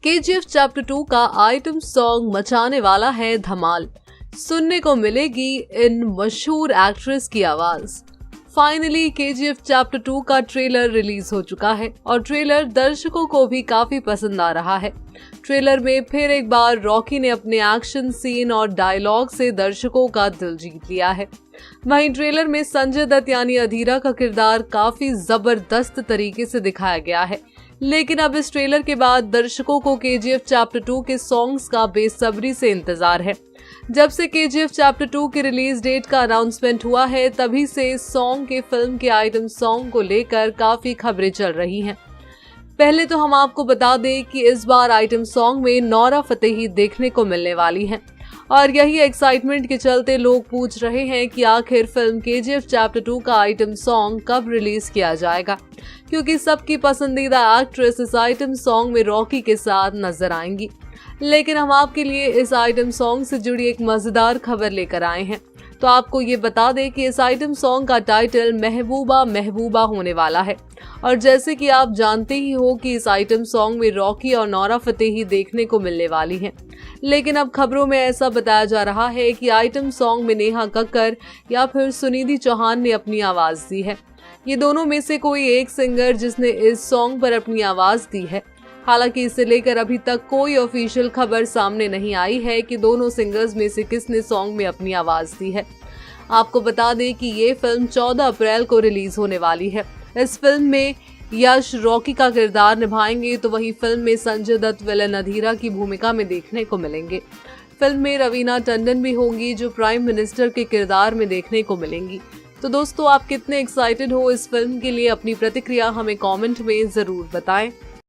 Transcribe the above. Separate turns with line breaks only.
KGF chapter 2 का item song मचाने वाला है धमाल। सुनने को मिलेगी इन मशहूर एक्ट्रेस की आवाज। फाइनली केजीएफ चैप्टर 2 का ट्रेलर रिलीज हो चुका है और ट्रेलर दर्शकों को भी काफी पसंद आ रहा है। ट्रेलर में फिर एक बार रॉकी ने अपने एक्शन सीन और डायलॉग से दर्शकों का दिल जीत लिया है। वहीं ट्रेलर में संजय दत्त यानी अधीरा का किरदार काफी जबरदस्त तरीके से दिखाया गया है। लेकिन अब इस ट्रेलर के बाद दर्शकों को केजीएफ चैप्टर 2 के सॉन्ग्स का बेसब्री से इंतजार है। जब से केजीएफ चैप्टर 2 की रिलीज डेट का अनाउंसमेंट हुआ है, तभी से सॉन्ग के फिल्म के आइटम सॉन्ग को लेकर काफी खबरें चल रही हैं। पहले तो हम आपको बता दें कि इस बार आइटम सॉन्ग में नोरा फतेही देखने को मिलने वाली हैं और यही एक्साइटमेंट के चलते लोग पूछ रहे हैं कि आखिर फिल्म केजीएफ चैप्टर 2 का आइटम सॉन्ग कब रिलीज किया जाएगा, क्योंकि सबकी पसंदीदा एक्ट्रेस इस आइटम सॉन्ग में रॉकी के साथ नजर आएंगी। लेकिन हम आपके लिए इस आइटम सॉन्ग से जुड़ी एक मजेदार खबर लेकर आए हैं। तो आपको ये बता दें कि इस आइटम सॉन्ग का टाइटल महबूबा महबूबा होने वाला है और जैसे कि आप जानते ही हो कि इस आइटम सॉन्ग में रॉकी और नोरा फतेही देखने को मिलने वाली हैं। लेकिन अब खबरों में ऐसा बताया जा रहा है कि आइटम सॉन्ग में नेहा कक्कर या फिर सुनिधि चौहान ने अपनी आवाज दी है। ये दोनों में से कोई एक सिंगर जिसने इस सॉन्ग पर अपनी आवाज दी है। हालांकि इसे लेकर अभी तक कोई ऑफिशियल खबर सामने नहीं आई है कि दोनों सिंगर्स में से किसने सॉन्ग में अपनी आवाज दी है। आपको बता दें कि ये फिल्म 14 अप्रैल को रिलीज होने वाली है। इस फिल्म में यश रॉकी का किरदार निभाएंगे, तो वहीं फिल्म में संजय दत्त विलन अधीरा की भूमिका में देखने को मिलेंगे। फिल्म में रवीना टंडन भी होंगी जो प्राइम मिनिस्टर के किरदार में देखने को मिलेंगी। तो दोस्तों, आप कितने एक्साइटेड हो इस फिल्म के लिए? अपनी प्रतिक्रिया हमें कमेंट में जरूर बताएं।